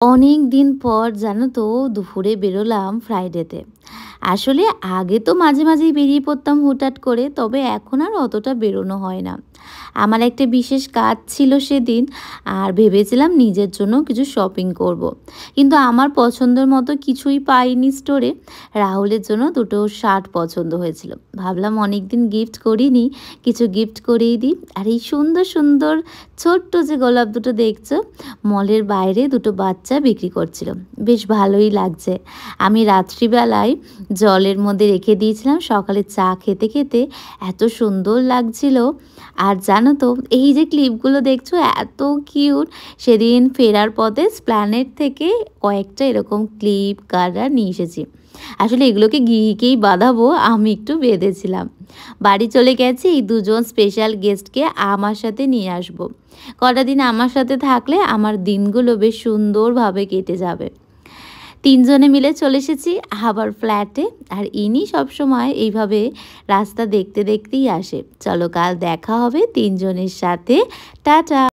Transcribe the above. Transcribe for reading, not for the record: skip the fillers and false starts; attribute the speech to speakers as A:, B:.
A: অনেক দিন পর জানো তো দুপুরে বেরোলাম ফ্রাইডেতে। আসলে আগে তো মাঝে মাঝেই বেরিয়ে পড়তাম হুটহাট করে, তবে এখন আর অতটা বেরোনো হয় না। আমার একটা বিশেষ কাজ ছিল সেদিন, আর ভেবেছিলাম নিজের জন্য কিছু শপিং করব। কিন্তু আমার পছন্দের মতো কিছুই পাইনি স্টোরে। রাহুলের জন্য দুটো শার্ট পছন্দ হয়েছিল, ভাবলাম অনেক দিন গিফট করিনি, কিছু গিফট করেই দিই। আর এই সুন্দর সুন্দর ছোট্ট যে গোলাপ দুটো দেখছো, মলের বাইরে দুটো বাচ্চা বিক্রি করছিল, বেশ ভালোই লাগছে। আমি রাত্রিবেলায় জলের মধ্যে রেখে দিয়েছিলাম, সকালে চা খেতে খেতে এত সুন্দর লাগছিল। আর জানো তো, এই যে ক্লিপগুলো দেখছো এত কিউট। সেদিন ফেরার পথে স্প্ল্যানেট থেকে কয়েকটা এরকম ক্লিপ গার্ডার নিয়ে এসেছি। আসলে এগুলোকে গিয়েই বাঁধাবো, আমি একটু বেঁধেছিলাম। বাড়ি চলে গেছি, এই দুজন স্পেশাল গেস্টকে আমার সাথে নিয়ে আসবো। কটা দিন আমার সাথে থাকলে আমার দিনগুলো বেশ সুন্দরভাবে কেটে যাবে। তিনজনে মিলে চলে এসেছি আবার ফ্ল্যাটে। আর ইনি সবসময় এইভাবে রাস্তা দেখতে দেখতেই আসে। চলো কাল দেখা হবে তিনজনের সাথে। টাটা।